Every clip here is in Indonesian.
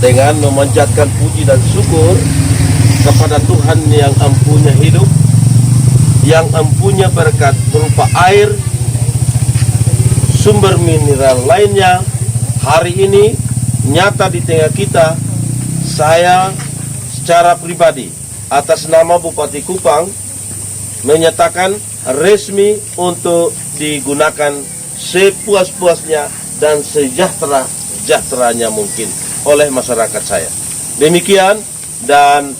dengan memanjatkan puji dan syukur kepada Tuhan yang empunya hidup, yang empunya berkat berupa air, sumber mineral lainnya. Hari ini nyata di tengah kita. Saya secara pribadi atas nama Bupati Kupang menyatakan resmi untuk digunakan sepuas-puasnya dan sejahtera-jahteranya mungkin oleh masyarakat saya. Demikian, dan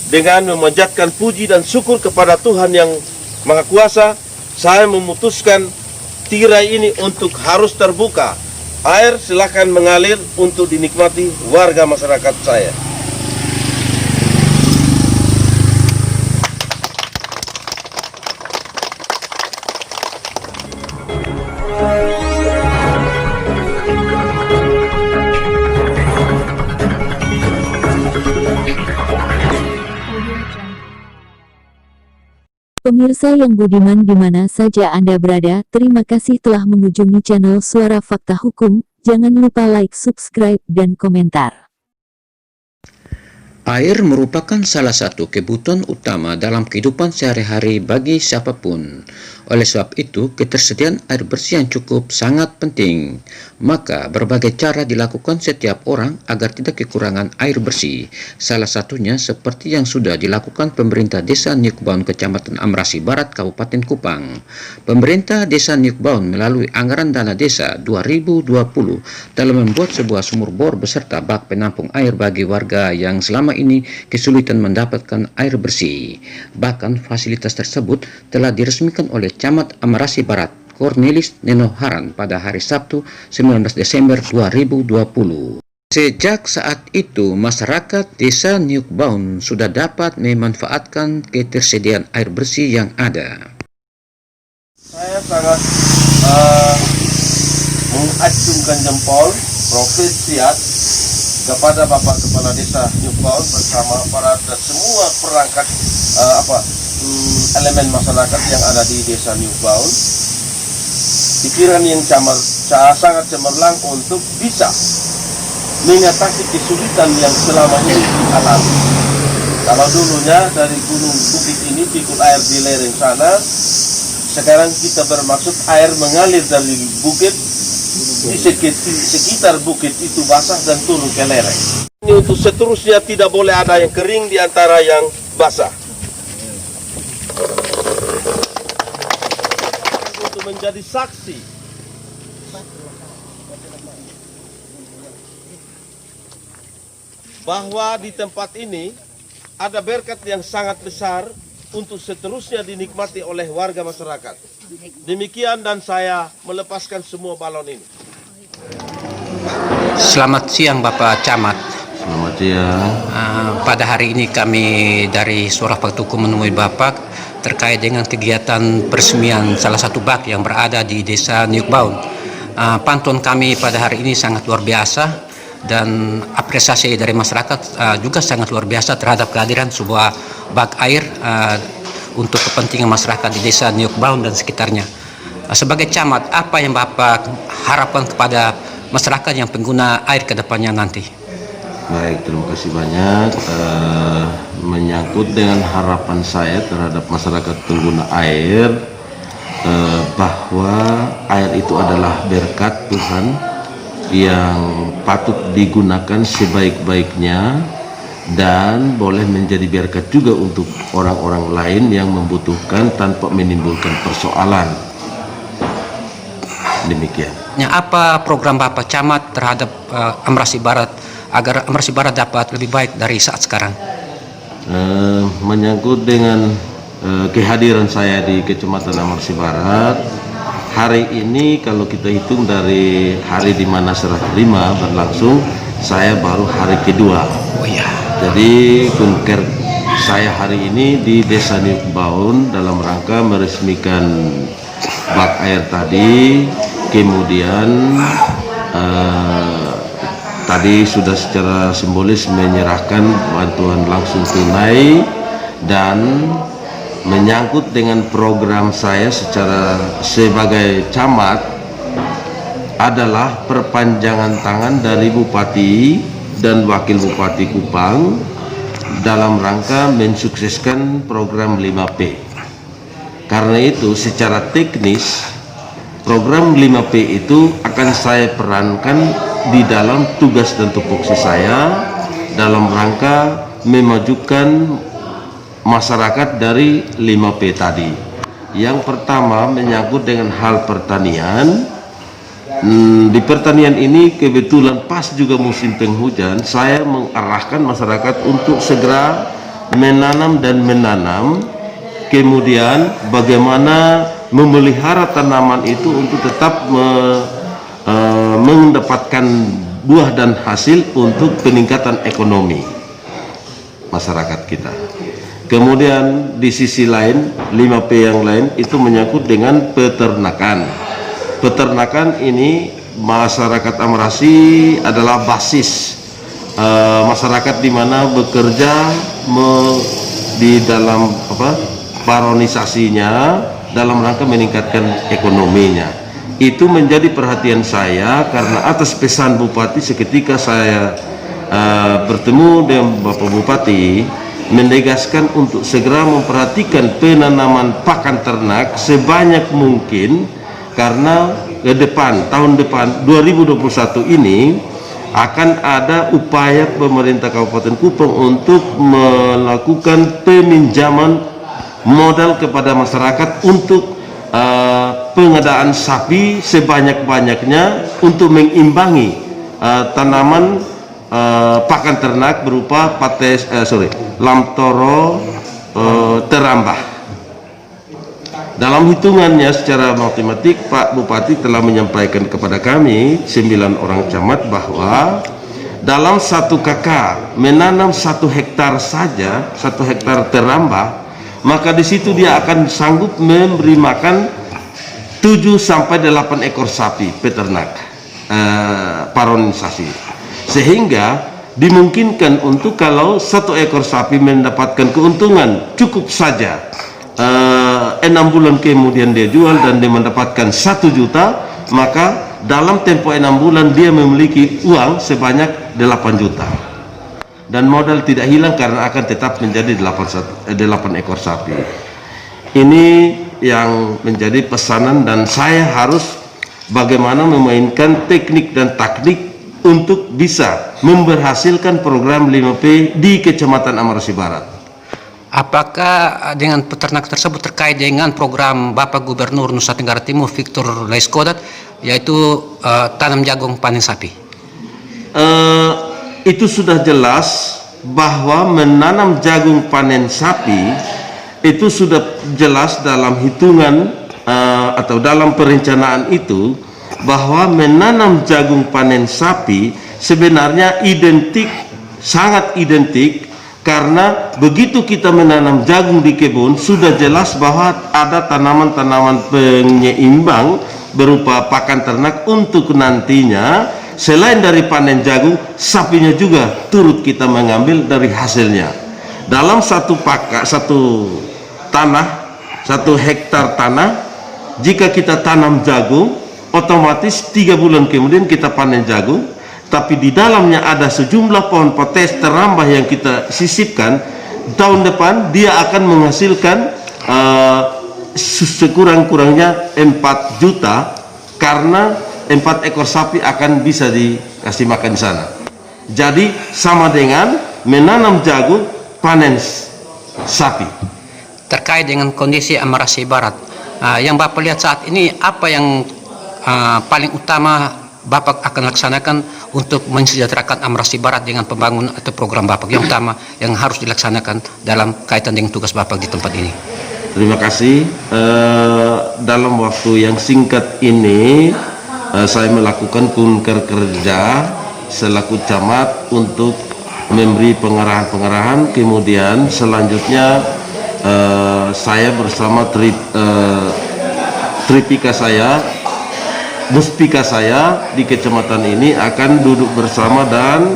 dengan memanjatkan puji dan syukur kepada Tuhan yang Maha Kuasa, saya memutuskan tirai ini untuk harus terbuka. Air silakan mengalir untuk dinikmati warga masyarakat saya. Pemirsa yang budiman di mana saja Anda berada, terima kasih telah mengunjungi channel Suara Fakta Hukum. Jangan lupa like, subscribe, dan komentar. Air merupakan salah satu kebutuhan utama dalam kehidupan sehari-hari bagi siapapun. Oleh sebab itu, ketersediaan air bersih yang cukup sangat penting. Maka, berbagai cara dilakukan setiap orang agar tidak kekurangan air bersih. Salah satunya seperti yang sudah dilakukan pemerintah Desa Nyukbaun, Kecamatan Amrasi Barat, Kabupaten Kupang. Pemerintah Desa Nyukbaun melalui anggaran dana desa 2020 dalam membuat sebuah sumur bor beserta bak penampung air bagi warga yang selama ini kesulitan mendapatkan air bersih. Bahkan fasilitas tersebut telah diresmikan oleh Camat Amrasi Barat Cornelis Nenoharan pada hari Sabtu 19 Desember 2020. Sejak saat itu, masyarakat Desa Nyukbaun sudah dapat memanfaatkan ketersediaan air bersih yang ada. Saya sangat mengacungkan jempol profesiat kepada Bapak Kepala Desa Nyukbaun bersama aparat dan semua perangkat elemen masyarakat yang ada di Desa Nyukbaun. Pikiran yang sangat cemerlang untuk bisa mengatasi kesulitan yang selama ini dialami. Kalau dulunya dari gunung bukit ini pikul air di lereng sana, sekarang kita bermaksud air mengalir dari bukit di sekitar bukit itu basah dan turun ke lereng. Ini untuk seterusnya tidak boleh ada yang kering di antara yang basah. Untuk menjadi saksi bahwa di tempat ini ada berkat yang sangat besar untuk seterusnya dinikmati oleh warga masyarakat. Demikian, dan saya melepaskan semua balon ini. Selamat siang Bapak Camat. Selamat siang. Pada hari ini kami dari Suara Fakta Hukum menemui Bapak terkait dengan kegiatan peresmian salah satu bak yang berada di Desa Nyukbaun. Pantauan kami pada hari ini sangat luar biasa dan apresiasi dari masyarakat juga sangat luar biasa terhadap kehadiran sebuah bak air untuk kepentingan masyarakat di Desa Nyukbaun dan sekitarnya. Sebagai camat, apa yang Bapak harapkan kepada masyarakat yang pengguna air ke depannya nanti? Baik, terima kasih banyak. Menyangkut dengan harapan saya terhadap masyarakat pengguna air, bahwa air itu adalah berkat Tuhan yang patut digunakan sebaik-baiknya dan boleh menjadi berkat juga untuk orang-orang lain yang membutuhkan tanpa menimbulkan persoalan. Demikian. Apa program Bapak Camat terhadap Amrasi Barat agar Amrasi Barat dapat lebih baik dari saat sekarang? Menyangkut dengan kehadiran saya di Kecamatan Amrasi Barat, hari ini kalau kita hitung dari hari di mana serah terima berlangsung, saya baru hari kedua. Oh iya. Jadi kunker saya hari ini di Desa Nyukbaun dalam rangka meresmikan bak air tadi, kemudian tadi sudah secara simbolis menyerahkan bantuan langsung tunai, dan menyangkut dengan program saya sebagai camat adalah perpanjangan tangan dari Bupati dan Wakil Bupati Kupang dalam rangka mensukseskan program 5P. Karena itu secara teknis program 5P itu akan saya perankan di dalam tugas dan tupoksi saya dalam rangka memajukan masyarakat dari 5P tadi. Yang pertama menyangkut dengan hal pertanian. Di pertanian ini kebetulan pas juga musim penghujan, saya mengarahkan masyarakat untuk segera menanam dan menanam, kemudian bagaimana memelihara tanaman itu untuk tetap mendapatkan buah dan hasil untuk peningkatan ekonomi masyarakat kita. Kemudian di sisi lain 5P yang lain itu menyangkut dengan peternakan. Peternakan ini masyarakat Amrasi adalah basis masyarakat di mana bekerja di dalam baronisasinya dalam rangka meningkatkan ekonominya. Itu menjadi perhatian saya karena atas pesan Bupati seketika saya bertemu dengan Bapak Bupati menegaskan untuk segera memperhatikan penanaman pakan ternak sebanyak mungkin karena ke depan, tahun depan 2021 ini akan ada upaya pemerintah Kabupaten Kupang untuk melakukan peminjaman modal kepada masyarakat untuk pengadaan sapi sebanyak-banyaknya untuk mengimbangi tanaman pakan ternak berupa lamtoro terambah. Dalam hitungannya secara matematik Pak Bupati telah menyampaikan kepada kami 9 orang camat bahwa dalam 1 KK menanam 1 hektar saja, 1 hektar terambah, maka di situ dia akan sanggup memberi makan 7 sampai 8 ekor sapi peternak paronisasi, sehingga dimungkinkan untuk kalau 1 ekor sapi mendapatkan keuntungan cukup saja 6 bulan kemudian dia jual dan dia mendapatkan 1 juta, maka dalam tempo 6 bulan dia memiliki uang sebanyak 8 juta dan modal tidak hilang karena akan tetap menjadi 8 ekor sapi. Ini yang menjadi pesanan dan saya harus bagaimana memainkan teknik dan taktik untuk bisa memberhasilkan program 5P di Kecamatan Amrasi Barat. Apakah dengan peternak tersebut terkait dengan program Bapak Gubernur Nusa Tenggara Timur Victor Laiskodat, yaitu tanam jagung panen sapi? Itu sudah jelas bahwa menanam jagung panen sapi itu sudah jelas dalam hitungan atau dalam perencanaan itu bahwa menanam jagung panen sapi sebenarnya identik, sangat identik. Karena begitu kita menanam jagung di kebun, sudah jelas bahwa ada tanaman-tanaman penyeimbang berupa pakan ternak untuk nantinya selain dari panen jagung, sapinya juga turut kita mengambil dari hasilnya. Dalam 1 hektar tanah, jika kita tanam jagung, otomatis 3 bulan kemudian kita panen jagung. Tapi di dalamnya ada sejumlah pohon potes terambah yang kita sisipkan, tahun depan dia akan menghasilkan sekurang-kurangnya 4 juta karena 4 ekor sapi akan bisa dikasih makan di sana. Jadi sama dengan menanam jagung panen sapi. Terkait dengan kondisi Amrasi Barat, yang Bapak lihat saat ini, apa yang paling utama Bapak akan laksanakan untuk mensejahterakan Amrasi Barat dengan pembangunan atau program Bapak yang utama yang harus dilaksanakan dalam kaitan dengan tugas Bapak di tempat ini? Terima kasih. Dalam waktu yang singkat ini saya melakukan kunker kerja selaku camat untuk memberi pengarahan-pengarahan. Kemudian selanjutnya saya bersama Tripika saya, Muspika saya di kecamatan ini akan duduk bersama dan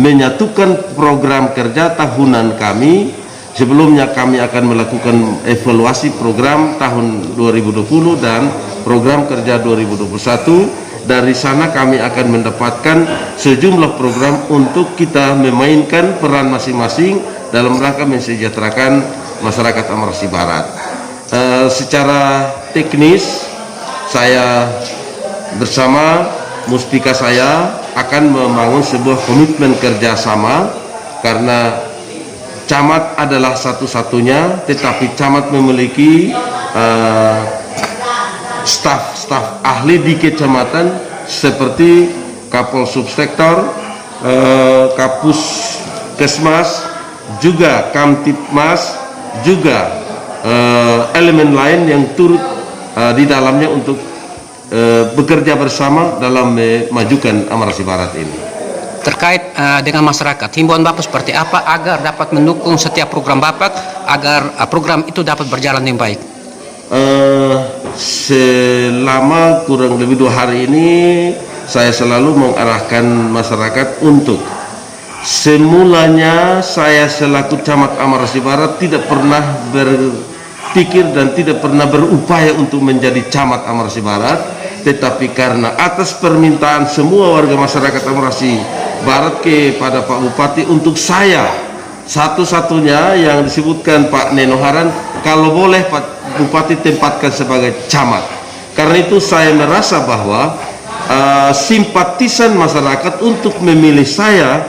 menyatukan program kerja tahunan kami. Sebelumnya kami akan melakukan evaluasi program tahun 2020 dan program kerja 2021 Dari sana kami akan mendapatkan sejumlah program untuk kita memainkan peran masing-masing dalam rangka mensejahterakan masyarakat Amarasi Barat. Secara teknis, saya bersama muspika saya akan membangun sebuah komitmen kerjasama, karena camat adalah satu-satunya, tetapi camat memiliki staf ahli di kecamatan seperti Kapol Subsektor, Kapus Kesmas, juga Kamtipmas, juga elemen lain yang turut di dalamnya untuk bekerja bersama dalam memajukan Amarasi Barat ini. Terkait dengan masyarakat, himbauan Bapak seperti apa agar dapat mendukung setiap program Bapak agar program itu dapat berjalan dengan baik? Selama kurang lebih 2 hari ini saya selalu mengarahkan masyarakat untuk, semulanya saya selaku camat Amarasi Barat tidak pernah berpikir dan tidak pernah berupaya untuk menjadi camat Amarasi Barat, tetapi karena atas permintaan semua warga masyarakat Amarasi Barat kepada Pak Bupati untuk saya satu-satunya yang disebutkan Pak Neno Haran, kalau boleh Pak Bupati tempatkan sebagai camat. Karena itu saya merasa bahwa simpatisan masyarakat untuk memilih saya,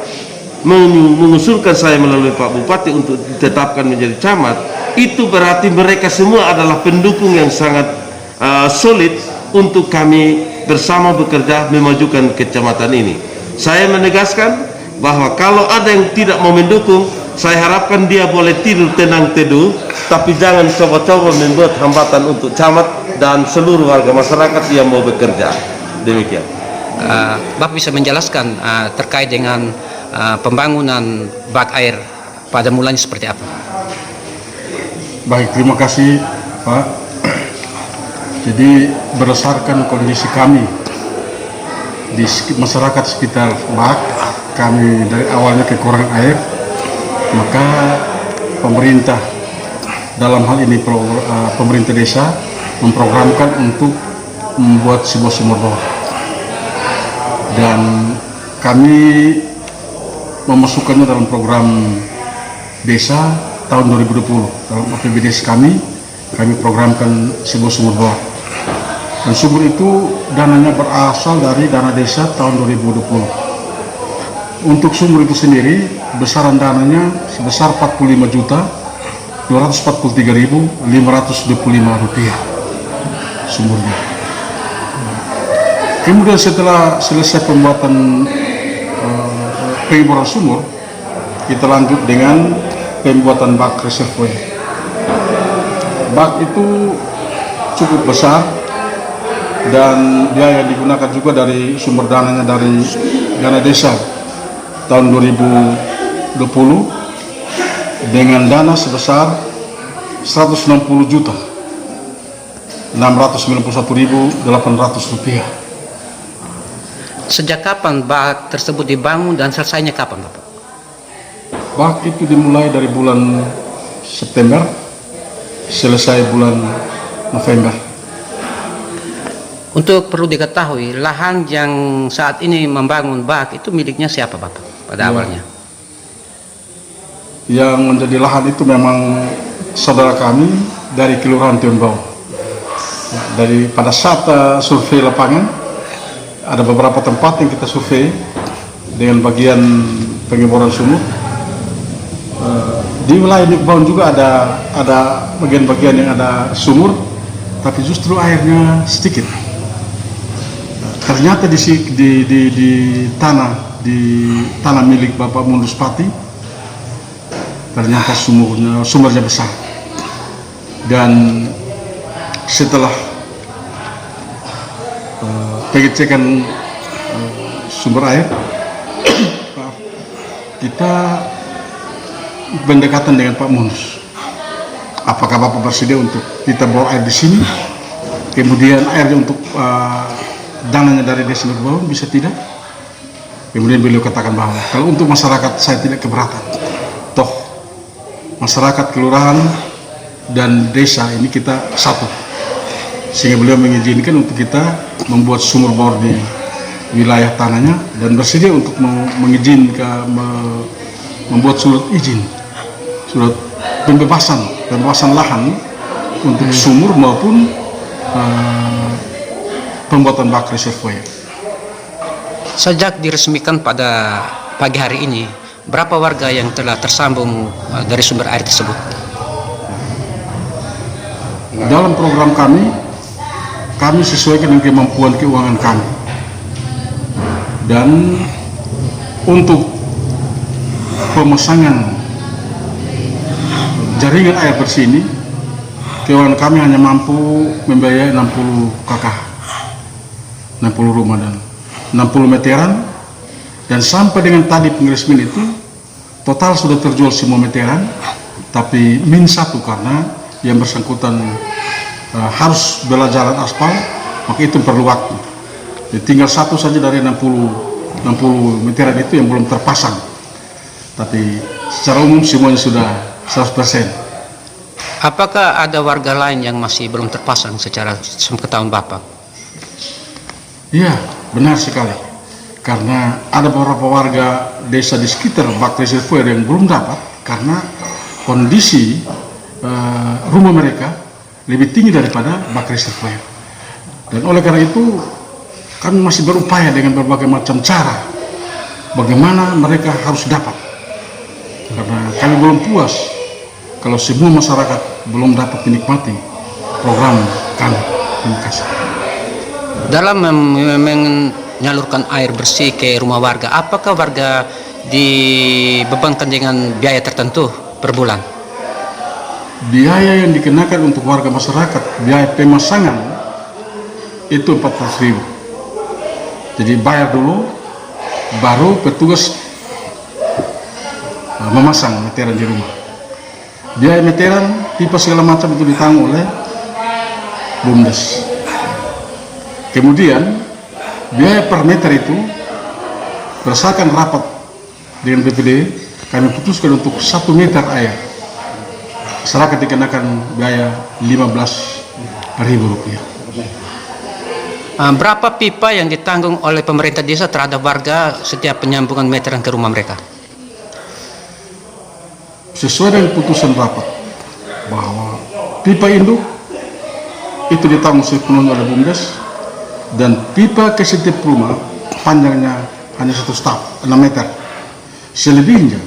mengusulkan saya melalui Pak Bupati untuk ditetapkan menjadi camat, itu berarti mereka semua adalah pendukung yang sangat solid untuk kami bersama bekerja memajukan kecamatan ini. Saya menegaskan bahwa kalau ada yang tidak mau mendukung, saya harapkan dia boleh tidur tenang teduh, tapi jangan coba-coba membuat hambatan untuk camat dan seluruh warga masyarakat yang mau bekerja. Demikian. Bapak bisa menjelaskan terkait dengan pembangunan bak air pada mulanya seperti apa? Baik, terima kasih Pak. Jadi berdasarkan kondisi kami di masyarakat sekitar bak, kami dari awalnya kekurangan air, maka pemerintah dalam hal ini pemerintah desa memprogramkan untuk membuat sebuah sumur bor, dan kami memasukkannya dalam program desa tahun 2020. Dalam APBDes kami programkan sebuah sumur bor, dan sumur itu dananya berasal dari dana desa tahun 2020. Untuk sumur itu sendiri besaran dananya sebesar 45.243.525 rupiah sumurnya. Kemudian setelah selesai pembuatan pengeboran sumur, kita lanjut dengan pembuatan bak reservoir. Bak itu cukup besar dan biaya digunakan juga dari sumber dananya dari dana desa tahun 2020 dengan dana sebesar 160.691.800 rupiah. Sejak kapan bak tersebut dibangun dan selesainya kapan, Bapak? Bak itu dimulai dari bulan September, selesai bulan November. Untuk perlu diketahui, lahan yang saat ini membangun bak itu miliknya siapa, Bapak, pada awalnya? Yang menjadi lahan itu memang saudara kami dari Kelurahan Tionbau. Dari pada saat survei lapangan, ada beberapa tempat yang kita survei dengan bagian pengeboran sumur. Di wilayah Nikbaun juga ada bagian-bagian yang ada sumur, tapi justru airnya sedikit. Ternyata di tanah milik Bapak Munduspati, ternyata sumbernya besar. Dan setelah pengecekan sumber air, kita berdekatan dengan Pak Mundus. Apakah Bapak bersedia untuk kita bor air di sini? Kemudian airnya untuk dananya dari desa Nikbaun bisa tidak? Kemudian beliau katakan bahwa kalau untuk masyarakat saya tidak keberatan. Toh masyarakat kelurahan dan desa ini kita satu. sehingga beliau mengizinkan untuk kita membuat sumur bor di wilayah tanahnya dan bersedia untuk mengizinkan membuat surat izin, surat pembebasan lahan untuk sumur maupun pembuatan bak reservoir. Sejak diresmikan pada pagi hari ini, berapa warga yang telah tersambung dari sumber air tersebut? Dalam program kami sesuaikan dengan kemampuan keuangan kami. Dan untuk pemasangan jaringan air bersih ini, keuangan kami hanya mampu membiayai 60 kakak, 60 rumah dan 60 meteran. Dan sampai dengan tadi pengresmian itu, total sudah terjual semua meteran, tapi -1 karena yang bersangkutan harus bela jalan aspal, maka itu perlu waktu. Jadi tinggal 1 saja dari 60 meteran itu yang belum terpasang. Tapi secara umum semuanya sudah 100%. Apakah ada warga lain yang masih belum terpasang secara sepengetahuan Bapak? Iya, benar sekali. Karena ada beberapa warga desa di sekitar bak reservoir yang belum dapat karena kondisi rumah mereka lebih tinggi daripada bak reservoir. Dan oleh karena itu kami masih berupaya dengan berbagai macam cara bagaimana mereka harus dapat. Karena kami belum puas kalau semua masyarakat belum dapat menikmati program kami. Terima kasih. Dalam menyalurkan air bersih ke rumah warga, apakah warga dibebankan dengan biaya tertentu per bulan? Biaya yang dikenakan untuk warga masyarakat, biaya pemasangan itu 400.000. Jadi bayar dulu, baru petugas memasang meteran di rumah. Biaya meteran, pipa segala macam itu ditanggung oleh BUMDes. Kemudian biaya per meter itu berdasarkan rapat dengan BPD, kami putuskan untuk 1 meter air masyarakat dikenakan biaya Rp15.000. Berapa pipa yang ditanggung oleh pemerintah desa terhadap warga setiap penyambungan meteran ke rumah mereka? Sesuai dengan putusan rapat bahwa pipa induk itu ditanggung sepenuhnya oleh BUMDes dan pipa ke setiap rumah panjangnya hanya 1 staf 6 meter. Selebihnya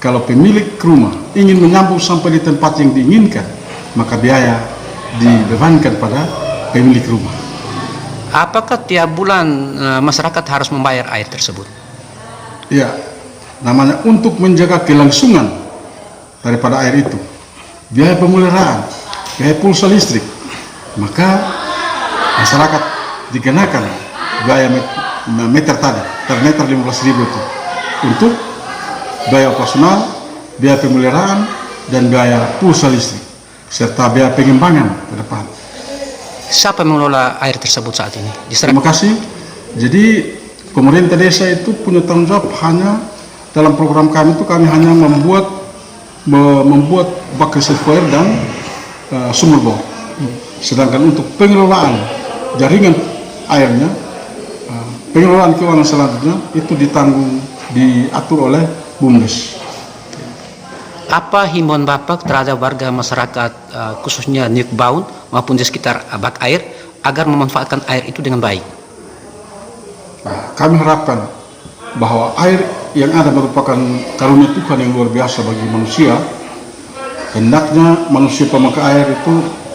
kalau pemilik rumah ingin menyambung sampai di tempat yang diinginkan, maka biaya dibebankan pada pemilik rumah. Apakah tiap bulan masyarakat harus membayar air tersebut? Ya, namanya untuk menjaga kelangsungan daripada air itu, biaya pemeliharaan, biaya pulsa listrik, maka masyarakat dikenakan biaya meter tadi, per meter 15.000 itu untuk biaya operasional, biaya pemeliharaan, dan biaya pulsa listrik, serta biaya pengembangan ke depan. Siapa yang mengelola air tersebut saat ini? Terima kasih. Jadi pemerintah desa itu punya tanggung jawab hanya dalam program kami itu kami hanya membuat bak reservoir dan sumur bor. Sedangkan untuk pengelolaan jaringan airnya, pengelolaan keuangan selanjutnya itu diatur oleh BUMDes. Apa himbauan Bapak terhadap warga masyarakat khususnya Niukbaun maupun di sekitar bak air agar memanfaatkan air itu dengan baik? Nah, kami harapkan bahwa air yang ada merupakan karunia Tuhan yang luar biasa bagi manusia. Hendaknya manusia pemakai air itu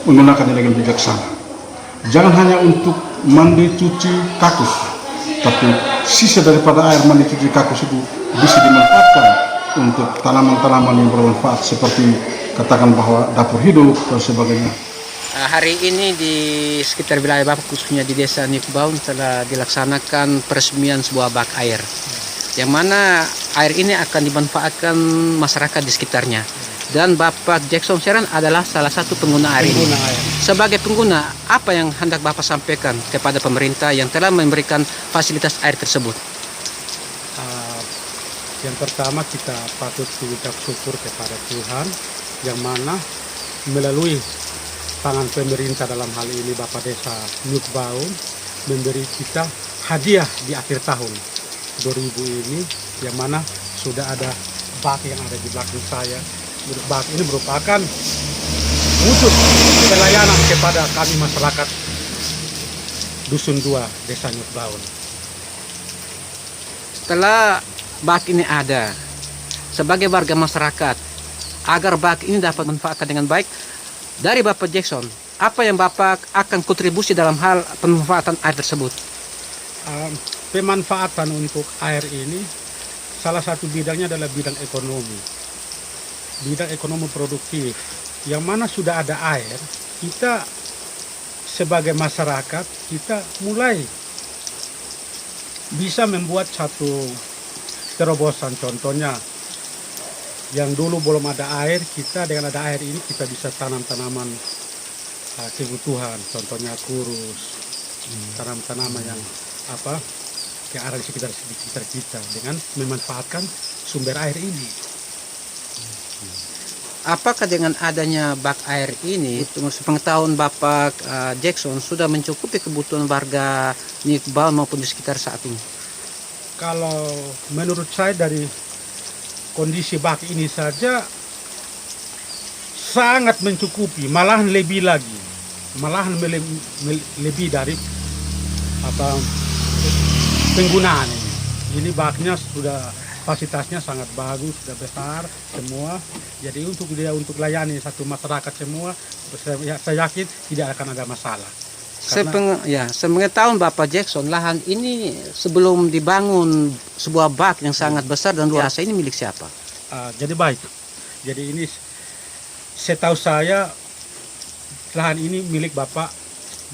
menggunakannya dengan bijaksana. Jangan hanya untuk mandi cuci kakus, tapi sisa daripada air mandi cuci kakus itu bisa dimanfaatkan untuk tanaman-tanaman yang bermanfaat seperti katakan bahwa dapur hidup dan sebagainya. Hari ini di sekitar wilayah Bapak khususnya di desa Niukbaun telah dilaksanakan peresmian sebuah bak air, yang mana air ini akan dimanfaatkan masyarakat di sekitarnya. Dan Bapak Jackson Seran adalah salah satu pengguna air ini. Sebagai pengguna, apa yang hendak Bapak sampaikan kepada pemerintah yang telah memberikan fasilitas air tersebut? Yang pertama kita patut mengucap syukur kepada Tuhan yang mana melalui tangan pemerintah dalam hal ini Bapak Desa Nyukbaun memberi kita hadiah di akhir tahun 2000 ini, yang mana sudah ada bak yang ada di belakang saya. Bak ini merupakan wujud pelayanan kepada kami masyarakat Dusun 2 Desa Nyukbaun. Setelah bak ini ada, sebagai warga masyarakat, agar bak ini dapat manfaatkan dengan baik, dari Bapak Jackson, apa yang Bapak akan kontribusi dalam hal pemanfaatan air tersebut? Pemanfaatan untuk air ini, salah satu bidangnya adalah bidang ekonomi. Bidang ekonomi produktif, yang mana sudah ada air, kita sebagai masyarakat, kita mulai bisa membuat satu terobosan. Contohnya, yang dulu belum ada air, kita dengan ada air ini kita bisa tanam tanaman kebutuhan, contohnya kurus, tanam-tanaman yang ada di sekitar kita dengan memanfaatkan sumber air ini. Apakah dengan adanya bak air ini, sepengetahuan Bapak Jackson, sudah mencukupi kebutuhan warga Nyukbaun maupun di sekitar saat ini? Kalau menurut saya dari kondisi bak ini saja sangat mencukupi, malahan lebih lagi, lebih dari penggunaan ini. Ini baknya sudah kapasitasnya sangat bagus, sudah besar semua. Jadi untuk layani satu masyarakat semua, saya yakin tidak akan ada masalah. Sepengetahuan Bapak Jackson, lahan ini sebelum dibangun sebuah bak yang sangat besar dan luar biasa ini milik siapa? Jadi baik. Jadi ini setahu saya lahan ini milik Bapak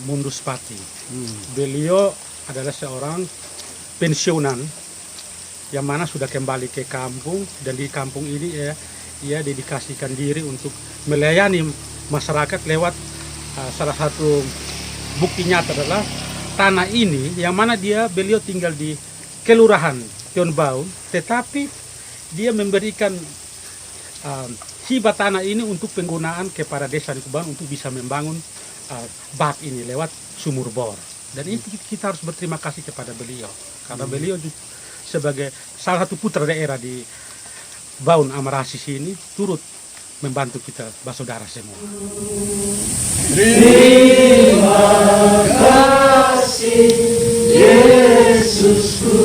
Mundus Pati. Beliau adalah seorang pensiunan yang mana sudah kembali ke kampung, dan di kampung ini ia dedikasikan diri untuk melayani masyarakat lewat salah satu bukti nyata adalah tanah ini, yang mana beliau tinggal di Kelurahan Nyukbaun, tetapi dia memberikan hibah tanah ini untuk penggunaan kepada Desa Nyukbaun untuk bisa membangun bak ini lewat sumur bor. Dan ini kita harus berterima kasih kepada beliau, karena beliau sebagai salah satu putra daerah di Baun Amarasis ini turut membantu kita bersaudara semua. Terima kasih Yesusku.